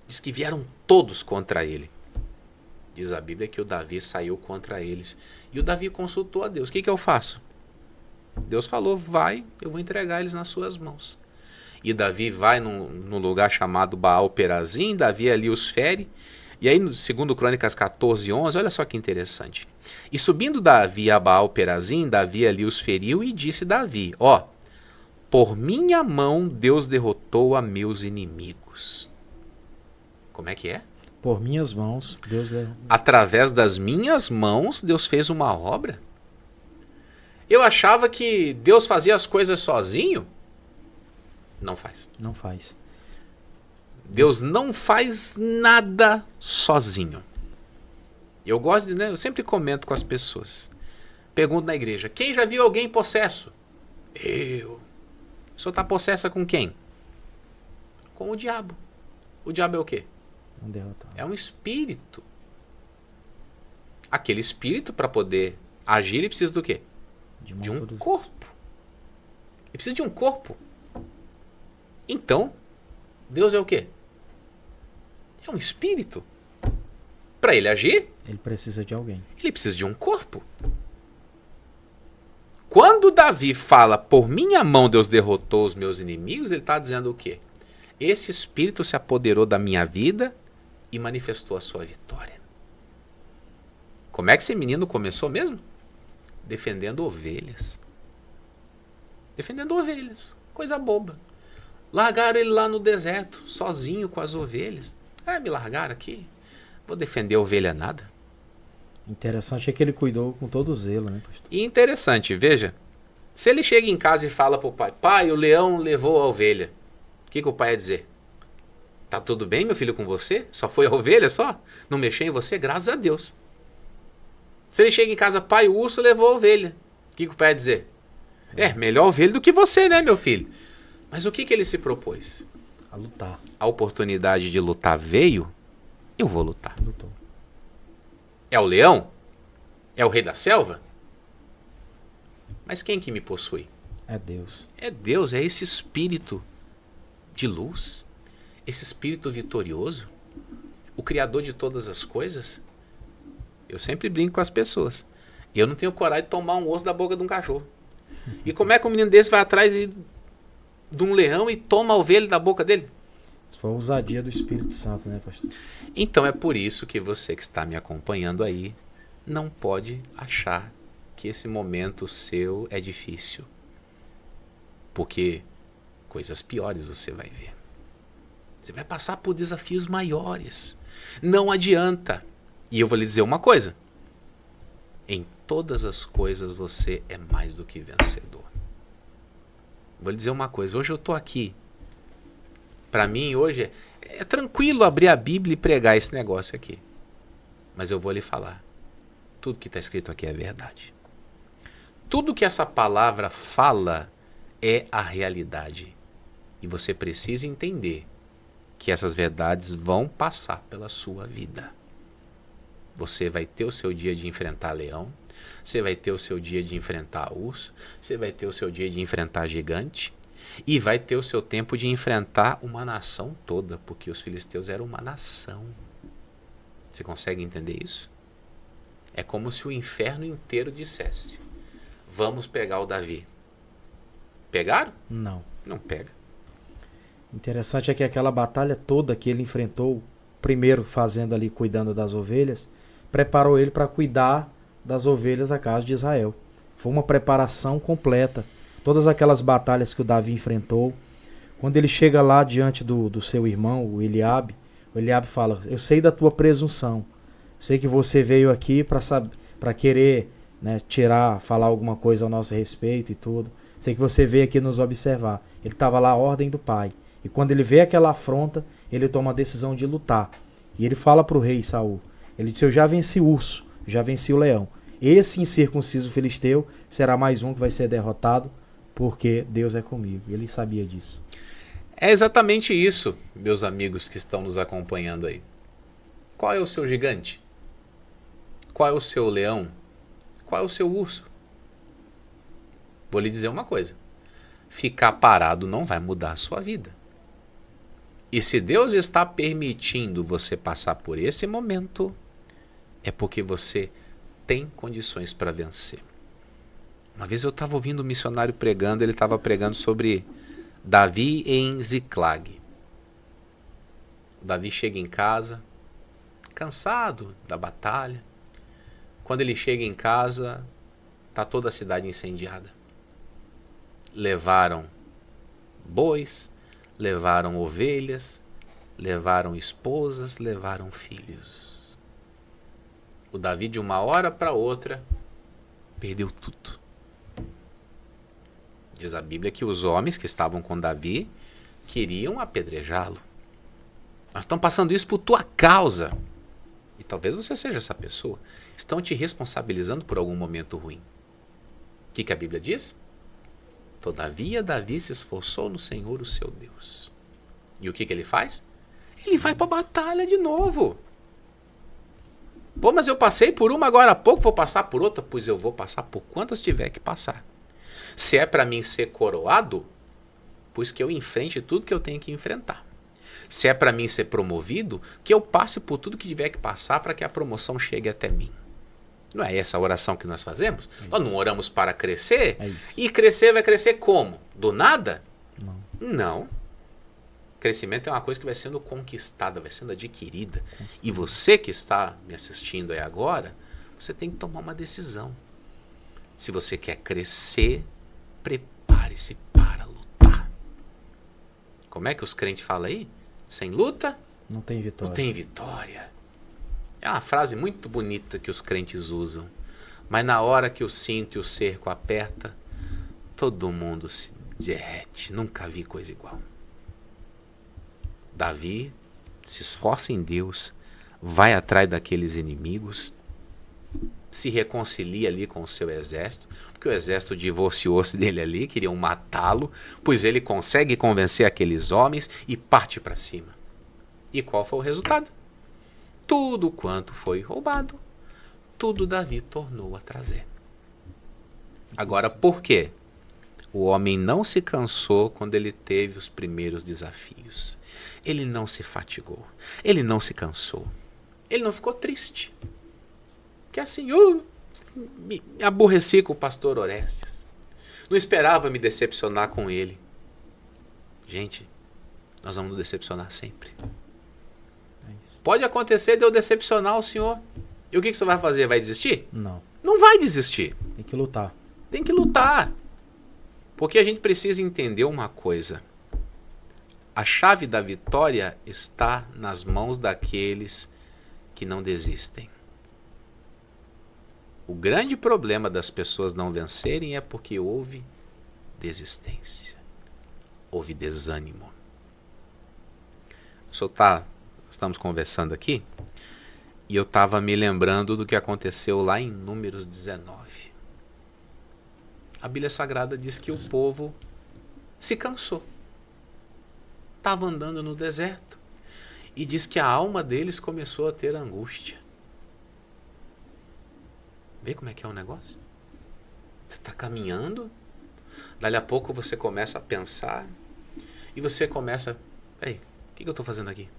Diz que vieram todos contra ele. Diz a Bíblia que o Davi saiu contra eles. E o Davi consultou a Deus. O que eu faço? Deus falou, vai, eu vou entregar eles nas suas mãos. E Davi vai num lugar chamado Baal Perazim, Davi ali os fere. E aí, segundo Crônicas 14:11, olha só que interessante. E subindo Davi a Baal Perazim, Davi ali os feriu e disse Davi, por minha mão Deus derrotou a meus inimigos. Como é que é? Por minhas mãos, Deus... Através das minhas mãos, Deus fez uma obra? Eu achava que Deus fazia as coisas sozinho. Não faz. Não faz. Deus não faz nada sozinho. Eu gosto, né? Eu sempre comento com as pessoas. Pergunto na igreja, quem já viu alguém possesso? Eu. O senhor está possessa com quem? Com o diabo. O diabo é o quê? É um espírito. Aquele espírito, para poder agir, ele precisa do quê? De um corpo. Ele precisa de um corpo. Então, Deus é o quê? É um espírito. Para ele agir, ele precisa de alguém. Ele precisa de um corpo. Quando Davi fala, por minha mão Deus derrotou os meus inimigos, ele está dizendo o quê? Esse espírito se apoderou da minha vida e manifestou a sua vitória. Como é que esse menino começou mesmo? Defendendo ovelhas. Defendendo ovelhas. Coisa boba. Largaram ele lá no deserto, sozinho com as ovelhas. Me largaram aqui. Vou defender a ovelha nada. Interessante é que ele cuidou com todo zelo, né, pastor? E interessante, veja. Se ele chega em casa e fala para o pai, pai, o leão levou a ovelha. O que o pai ia dizer? Tá tudo bem, meu filho, com você? Só foi a ovelha só? Não mexeu em você? Graças a Deus. Se ele chega em casa, pai, o urso levou a ovelha. O que o pai ia dizer? Melhor ovelha do que você, né, meu filho? Mas o que ele se propôs? A lutar. A oportunidade de lutar veio, eu vou lutar. Lutou. É o leão? É o rei da selva? Mas quem que me possui? É Deus. É Deus, é esse espírito de luz, esse espírito vitorioso. o Criador de todas as coisas. Eu sempre brinco com as pessoas. Eu não tenho coragem de tomar um osso da boca de um cachorro. E como é que um menino desse vai atrás de um leão e toma a ovelha da boca dele? Isso foi a ousadia do Espírito Santo, né, pastor? Então é por isso que você que está me acompanhando aí não pode achar que esse momento seu é difícil. Porque coisas piores você vai ver. Você vai passar por desafios maiores. Não adianta. E eu vou lhe dizer uma coisa. Em todas as coisas você é mais do que vencedor. Vou lhe dizer uma coisa. Hoje eu estou aqui. Para mim hoje é tranquilo abrir a Bíblia e pregar esse negócio aqui. Mas eu vou lhe falar. Tudo que está escrito aqui é verdade. Tudo que essa palavra fala é a realidade. E você precisa entender que essas verdades vão passar pela sua vida. Você vai ter o seu dia de enfrentar leão, você vai ter o seu dia de enfrentar urso, você vai ter o seu dia de enfrentar gigante e vai ter o seu tempo de enfrentar uma nação toda, porque os filisteus eram uma nação. Você consegue entender isso? É como se o inferno inteiro dissesse: vamos pegar o Davi. Pegaram? Não. Não pega. Interessante é que aquela batalha toda que ele enfrentou, primeiro fazendo ali, cuidando das ovelhas, preparou ele para cuidar das ovelhas da casa de Israel. Foi uma preparação completa. Todas aquelas batalhas que o Davi enfrentou, quando ele chega lá diante do seu irmão, o Eliabe fala: eu sei da tua presunção, sei que você veio aqui para querer, né, falar alguma coisa ao nosso respeito e tudo. Sei que você veio aqui nos observar. Ele estava lá à ordem do pai. E quando ele vê aquela afronta, ele toma a decisão de lutar. E ele fala para o rei Saul, ele disse: eu já venci o urso, já venci o leão. Esse incircunciso filisteu será mais um que vai ser derrotado, porque Deus é comigo. Ele sabia disso. É exatamente isso, meus amigos que estão nos acompanhando aí. Qual é o seu gigante? Qual é o seu leão? Qual é o seu urso? Vou lhe dizer uma coisa. Ficar parado não vai mudar a sua vida. E se Deus está permitindo você passar por esse momento, é porque você tem condições para vencer. Uma vez eu estava ouvindo um missionário pregando, ele estava pregando sobre Davi em Ziclag. Davi chega em casa, cansado da batalha. Quando ele chega em casa, está toda a cidade incendiada. Levaram bois, levaram ovelhas, levaram esposas, levaram filhos. O Davi, de uma hora para outra, perdeu tudo. Diz a Bíblia que os homens que estavam com Davi queriam apedrejá-lo. Nós estamos passando isso por tua causa. E talvez você seja essa pessoa. Estão te responsabilizando por algum momento ruim. O que a Bíblia diz? Todavia Davi se esforçou no Senhor, o seu Deus. E o que ele faz? Ele vai para a batalha de novo. Pô, mas eu passei por uma agora há pouco, vou passar por outra? Pois eu vou passar por quantas tiver que passar. Se é para mim ser coroado, pois que eu enfrente tudo que eu tenho que enfrentar. Se é para mim ser promovido, que eu passe por tudo que tiver que passar para que a promoção chegue até mim. Não é essa a oração que nós fazemos? Nós não oramos para crescer? E crescer vai crescer como? Do nada? Não. Crescimento é uma coisa que vai sendo conquistada, vai sendo adquirida. E você que está me assistindo aí agora, você tem que tomar uma decisão. Se você quer crescer, prepare-se para lutar. Como é que os crentes falam aí? Sem luta, não tem vitória. Não tem vitória. É uma frase muito bonita que os crentes usam. Mas na hora que o cinto e o cerco aperta, todo mundo se derrete. Nunca vi coisa igual. Davi se esforça em Deus, vai atrás daqueles inimigos, se reconcilia ali com o seu exército, porque o exército divorciou-se dele ali, queriam matá-lo, pois ele consegue convencer aqueles homens e parte para cima. E qual foi o resultado? Tudo quanto foi roubado, tudo Davi tornou a trazer. Agora, por quê? o homem não se cansou quando ele teve os primeiros desafios. Ele não se fatigou. Ele não se cansou. Ele não ficou triste. Porque assim, eu me aborreci com o pastor Orestes. Não esperava me decepcionar com ele. Gente, nós vamos nos decepcionar sempre. Pode acontecer de eu decepcionar o senhor. E o que você vai fazer? Vai desistir? Não. Não vai desistir. Tem que lutar. Tem que lutar. Porque a gente precisa entender uma coisa. A chave da vitória está nas mãos daqueles que não desistem. O grande problema das pessoas não vencerem é porque houve desistência. Houve desânimo. Estamos conversando aqui e eu estava me lembrando do que aconteceu lá em Números 19. A Bíblia Sagrada diz que o povo se cansou. Estava andando no deserto e diz que a alma deles começou a ter angústia. Vê como é que é o negócio? Você está caminhando, dali a pouco você começa a pensar e você começa... Ei, o que eu estou fazendo aqui?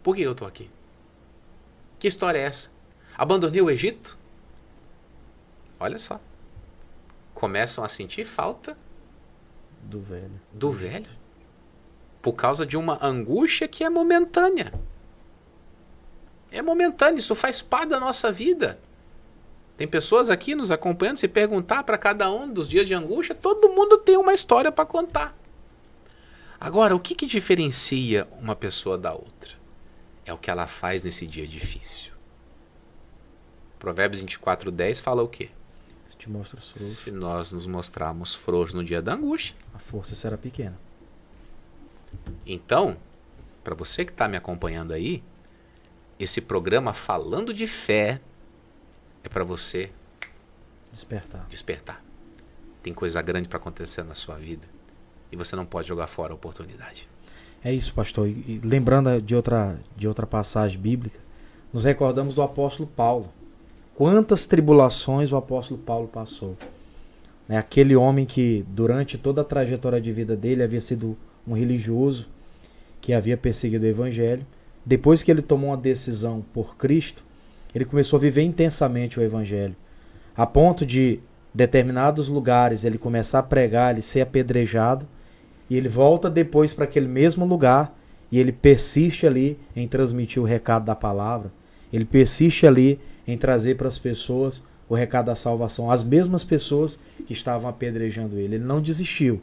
Por que eu estou aqui? Que história é essa? Abandonei o Egito? Olha só. Começam a sentir falta do velho. Do velho. Por causa de uma angústia que é momentânea. É momentânea, isso faz parte da nossa vida. Tem pessoas aqui nos acompanhando, se perguntar para cada um dos dias de angústia, todo mundo tem uma história para contar. Agora, o que diferencia uma pessoa da outra? É o que ela faz nesse dia difícil. Provérbios 24:10 fala o quê? Te mostra frouxo. Se nós nos mostrarmos frouxos no dia da angústia, a força será pequena. Então, para você que está me acompanhando aí, esse programa falando de fé é para você despertar. Tem coisa grande para acontecer na sua vida e você não pode jogar fora a oportunidade. É isso, pastor. E lembrando de outra passagem bíblica, nos recordamos do apóstolo Paulo. Quantas tribulações o apóstolo Paulo passou. Né? Aquele homem que durante toda a trajetória de vida dele havia sido um religioso, que havia perseguido o evangelho. Depois que ele tomou uma decisão por Cristo, ele começou a viver intensamente o evangelho. A ponto de determinados lugares ele começar a pregar, ele ser apedrejado, e ele volta depois para aquele mesmo lugar e ele persiste ali em transmitir o recado da palavra. Ele persiste ali em trazer para as pessoas o recado da salvação. As mesmas pessoas que estavam apedrejando ele. Ele não desistiu.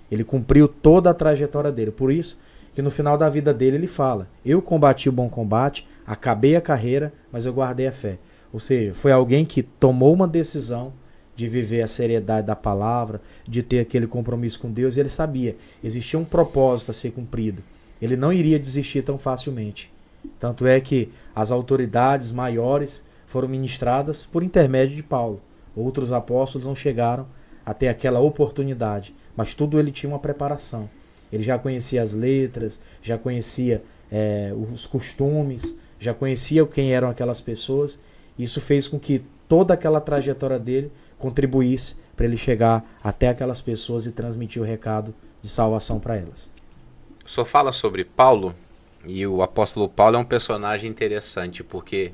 Ele cumpriu toda a trajetória dele. Por isso que no final da vida dele ele fala: eu combati o bom combate, acabei a carreira, mas eu guardei a fé. Ou seja, foi alguém que tomou uma decisão de viver a seriedade da palavra, de ter aquele compromisso com Deus, e ele sabia, existia um propósito a ser cumprido. Ele não iria desistir tão facilmente. Tanto é que as autoridades maiores foram ministradas por intermédio de Paulo. Outros apóstolos não chegaram a ter aquela oportunidade, mas tudo ele tinha uma preparação. Ele já conhecia as letras, já conhecia os costumes, já conhecia quem eram aquelas pessoas. Isso fez com que toda aquela trajetória dele contribuísse para ele chegar até aquelas pessoas e transmitir o recado de salvação para elas. O senhor fala sobre Paulo, e o apóstolo Paulo é um personagem interessante, porque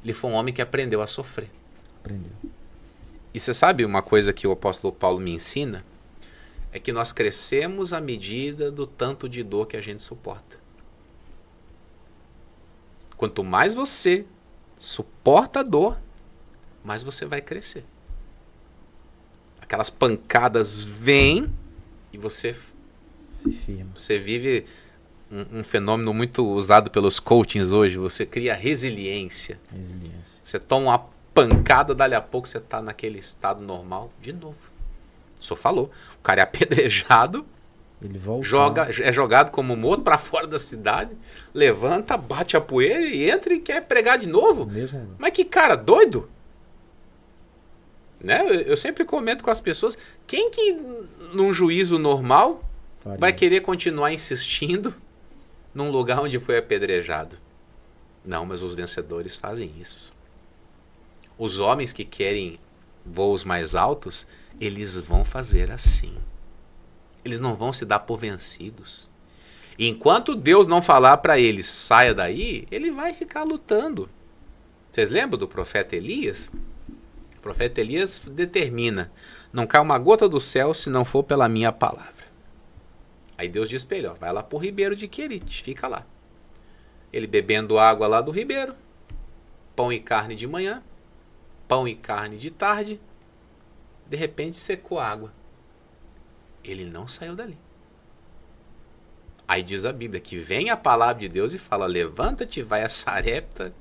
ele foi um homem que aprendeu a sofrer. Aprendeu. E você sabe uma coisa que o apóstolo Paulo me ensina? É que nós crescemos à medida do tanto de dor que a gente suporta. Quanto mais você suporta a dor, mais você vai crescer. Aquelas pancadas vêm e você se firma. Você vive um fenômeno muito usado pelos coachings hoje. Você cria resiliência. Você toma uma pancada, dali a pouco você está naquele estado normal de novo. O senhor falou. O cara é apedrejado, ele volta, é jogado como morto para fora da cidade, levanta, bate a poeira e entra e quer pregar de novo. Mesmo. Mas que cara doido! Né? Eu sempre comento com as pessoas, quem que num juízo normal vai querer continuar insistindo num lugar onde foi apedrejado? Não, mas os vencedores fazem isso. Os homens que querem voos mais altos, eles vão fazer assim. Eles não vão se dar por vencidos. E enquanto Deus não falar para eles, saia daí, ele vai ficar lutando. Vocês lembram do profeta Elias? O profeta Elias determina, não cai uma gota do céu se não for pela minha palavra. Aí Deus diz para ele, vai lá pro ribeiro de Querite, fica lá. Ele bebendo água lá do ribeiro, pão e carne de manhã, pão e carne de tarde, de repente secou a água. Ele não saiu dali. Aí diz a Bíblia que vem a palavra de Deus e fala, levanta-te, vai a Sarepta,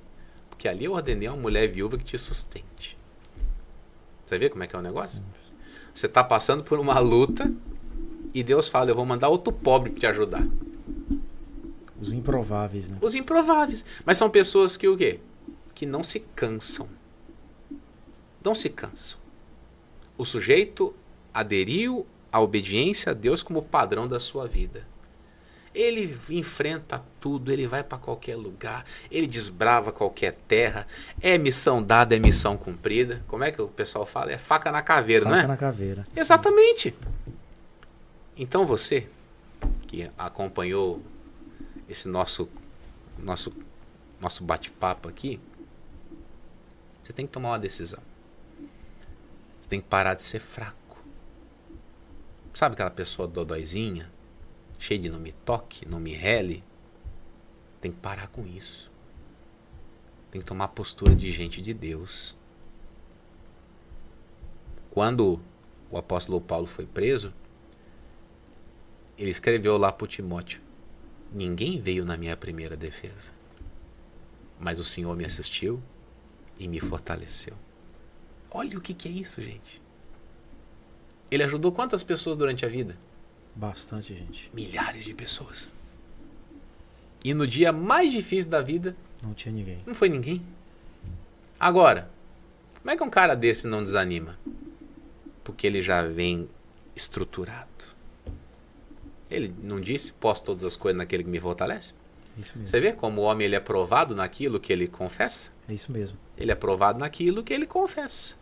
porque ali eu ordenei a uma mulher viúva que te sustente. Você vê como é que é o negócio? Sim. Você está passando por uma luta e Deus fala, eu vou mandar outro pobre para te ajudar. Os improváveis, né? Os improváveis. Mas são pessoas que o quê? Que não se cansam. Não se cansam. O sujeito aderiu à obediência a Deus como padrão da sua vida. Ele enfrenta tudo, ele vai para qualquer lugar, ele desbrava qualquer terra, é missão dada, é missão cumprida. Como é que o pessoal fala? É faca na caveira, não é? Faca na caveira. Exatamente. Então você, que acompanhou esse nosso bate-papo aqui, você tem que tomar uma decisão. Você tem que parar de ser fraco. Sabe aquela pessoa dodóizinha? Cheio de não me toque, não me rele. Tem que parar com isso. Tem que tomar postura de gente de Deus. Quando o apóstolo Paulo foi preso, ele escreveu lá para o Timóteo, ninguém veio na minha primeira defesa, mas o Senhor me assistiu e me fortaleceu. Olha o que é isso, gente. Ele ajudou quantas pessoas durante a vida? Bastante gente. Milhares de pessoas. E no dia mais difícil da vida, não tinha ninguém. Não foi ninguém. Agora, como é que um cara desse não desanima? Porque ele já vem estruturado. Ele não disse, posso todas as coisas naquele que me fortalece? Isso mesmo. Você vê como o homem ele é provado naquilo que ele confessa? É isso mesmo. Ele é provado naquilo que ele confessa.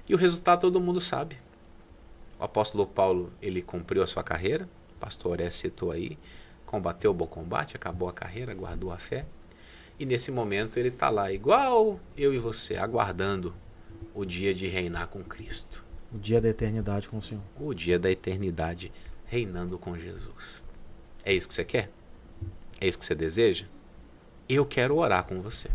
E o resultado todo mundo sabe. O apóstolo Paulo, ele cumpriu a sua carreira, o pastor Oré citou aí, combateu o bom combate, acabou a carreira, guardou a fé. E nesse momento ele está lá, igual eu e você, aguardando o dia de reinar com Cristo. O dia da eternidade com o Senhor. O dia da eternidade reinando com Jesus. É isso que você quer? É isso que você deseja? Eu quero orar com você.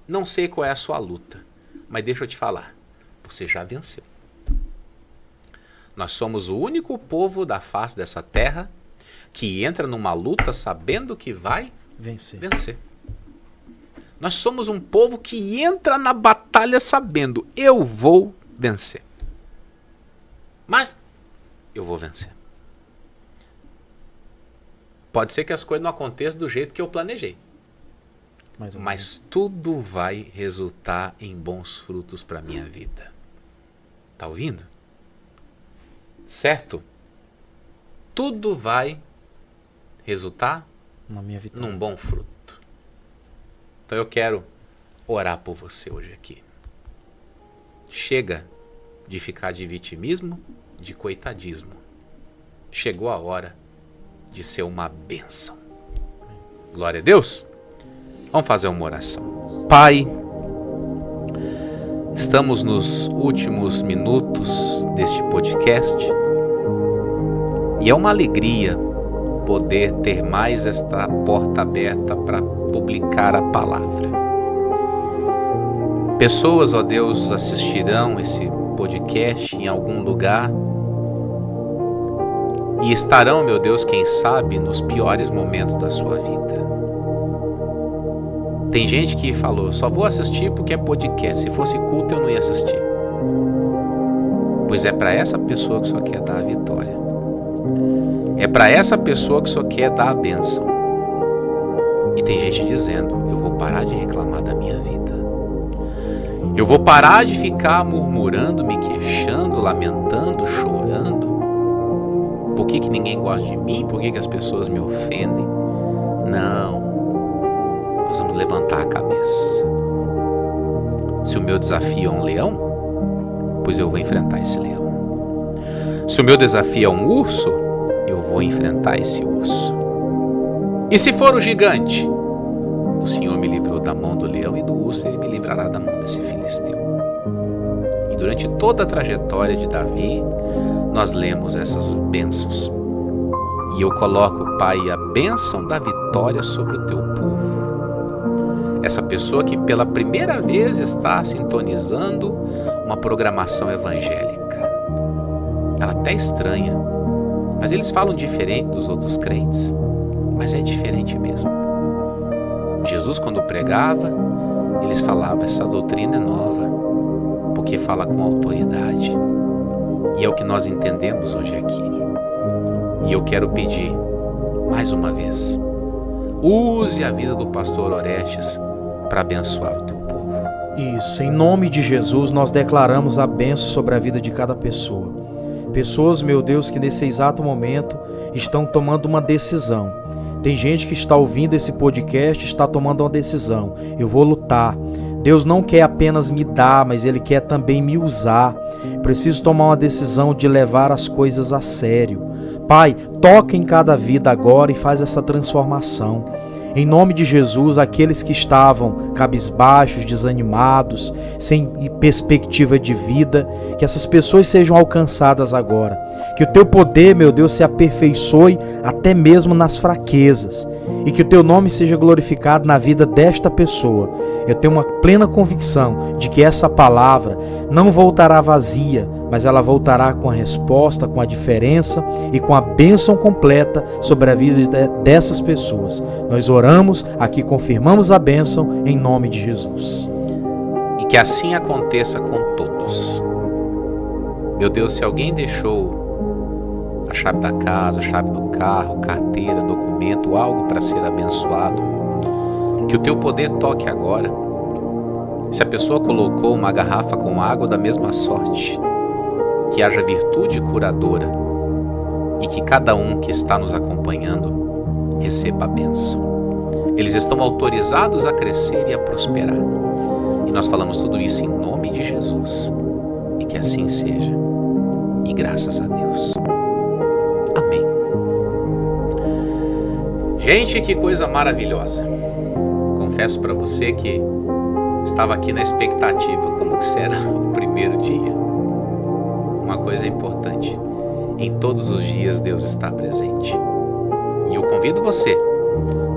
Não sei qual é a sua luta, mas deixa eu te falar, você já venceu. Nós somos o único povo da face dessa terra que entra numa luta sabendo que vai vencer. Nós somos um povo que entra na batalha sabendo, eu vou vencer. Mas eu vou vencer. Pode ser que as coisas não aconteçam do jeito que eu planejei. Mas tudo vai resultar em bons frutos para a minha vida. Tá ouvindo? Certo? Tudo vai resultar na minha vitória, num bom fruto. Então eu quero orar por você hoje aqui. Chega de ficar de vitimismo, de coitadismo. Chegou a hora de ser uma bênção. Glória a Deus. Vamos fazer uma oração. Pai, estamos nos últimos minutos deste podcast e é uma alegria poder ter mais esta porta aberta para publicar a palavra. Pessoas, ó Deus, assistirão esse podcast em algum lugar e estarão, meu Deus, quem sabe, nos piores momentos da sua vida. Tem gente que falou, só vou assistir porque é podcast. Se fosse culto, eu não ia assistir. Pois é para essa pessoa que só quer dar a vitória. É para essa pessoa que só quer dar a bênção. E tem gente dizendo, eu vou parar de reclamar da minha vida. Eu vou parar de ficar murmurando, me queixando, lamentando, chorando. Por que ninguém gosta de mim? Por que as pessoas me ofendem? Não. Nós vamos levantar a cabeça. Se o meu desafio é um leão, pois eu vou enfrentar esse leão. Se o meu desafio é um urso, eu vou enfrentar esse urso. E se for o gigante, o Senhor me livrou da mão do leão e do urso, Ele me livrará da mão desse filisteu. E durante toda a trajetória de Davi, nós lemos essas bênçãos. E eu coloco, Pai, a bênção da vitória sobre o teu povo. Essa pessoa que pela primeira vez está sintonizando uma programação evangélica. Ela até estranha, mas eles falam diferente dos outros crentes, mas é diferente mesmo. Jesus, quando pregava, eles falavam, essa doutrina é nova, porque fala com autoridade. E é o que nós entendemos hoje aqui. E eu quero pedir, mais uma vez, use a vida do pastor Orestes para abençoar o teu povo. Isso, em nome de Jesus, nós declaramos a bênção sobre a vida de cada pessoa. Pessoas, meu Deus, que nesse exato momento estão tomando uma decisão. Tem gente que está ouvindo esse podcast, está tomando uma decisão. Eu vou lutar. Deus não quer apenas me dar, mas Ele quer também me usar. Preciso tomar uma decisão de levar as coisas a sério. Pai, toca em cada vida agora e faz essa transformação. Em nome de Jesus, aqueles que estavam cabisbaixos, desanimados, sem perspectiva de vida, que essas pessoas sejam alcançadas agora. Que o teu poder, meu Deus, se aperfeiçoe até mesmo nas fraquezas. E que o teu nome seja glorificado na vida desta pessoa. Eu tenho uma plena convicção de que essa palavra não voltará vazia, mas ela voltará com a resposta, com a diferença e com a bênção completa sobre a vida dessas pessoas. Nós oramos, aqui confirmamos a bênção em nome de Jesus. E que assim aconteça com todos. Meu Deus, se alguém deixou a chave da casa, a chave do carro, carteira, documento, algo para ser abençoado, que o teu poder toque agora. Se a pessoa colocou uma garrafa com água, da mesma sorte, que haja virtude curadora e que cada um que está nos acompanhando receba a bênção. Eles estão autorizados a crescer e a prosperar. E nós falamos tudo isso em nome de Jesus. E que assim seja. E graças a Deus. Amém. Gente, que coisa maravilhosa. Confesso para você que estava aqui na expectativa. Como que será o primeiro dia? Uma coisa importante, em todos os dias Deus está presente. E eu convido você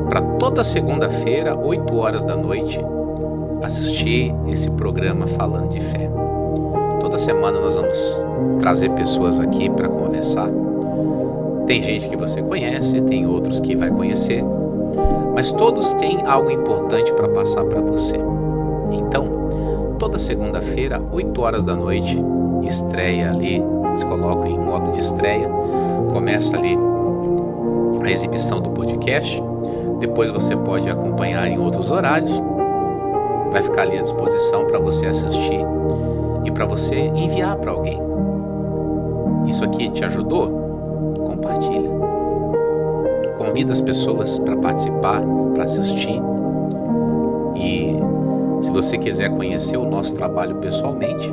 para toda segunda-feira, 8 horas da noite, assistir esse programa Falando de Fé. Toda semana nós vamos trazer pessoas aqui para conversar. Tem gente que você conhece, tem outros que vai conhecer, mas todos têm algo importante para passar para você. Então, toda segunda-feira, 8 horas da noite, estreia ali, eles colocam em modo de estreia, começa ali a exibição do podcast, depois você pode acompanhar em outros horários, vai ficar ali à disposição para você assistir e para você enviar para alguém. Isso aqui te ajudou? Compartilha. Convida as pessoas para participar, para assistir. E se você quiser conhecer o nosso trabalho pessoalmente,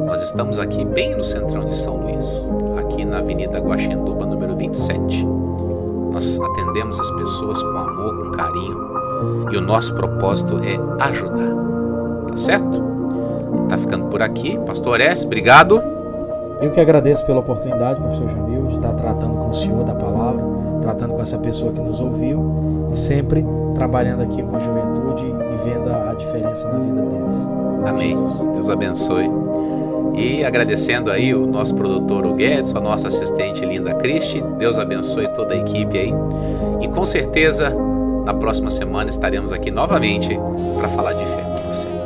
nós estamos aqui bem no centrão de São Luís, aqui na Avenida Guaxinduba, número 27. Nós atendemos as pessoas com amor, com carinho, e o nosso propósito é ajudar, tá certo? Tá ficando por aqui. Pastor Orestes, obrigado. Eu que agradeço pela oportunidade, pastor Jamil, de estar tratando com o senhor da palavra, tratando com essa pessoa que nos ouviu e sempre trabalhando aqui com a juventude e vendo a diferença na vida deles. Amém. Jesus. Deus abençoe. E agradecendo aí o nosso produtor, o Guedes, a nossa assistente linda Cristi. Deus abençoe toda a equipe aí. E com certeza, na próxima semana estaremos aqui novamente para falar de fé com você.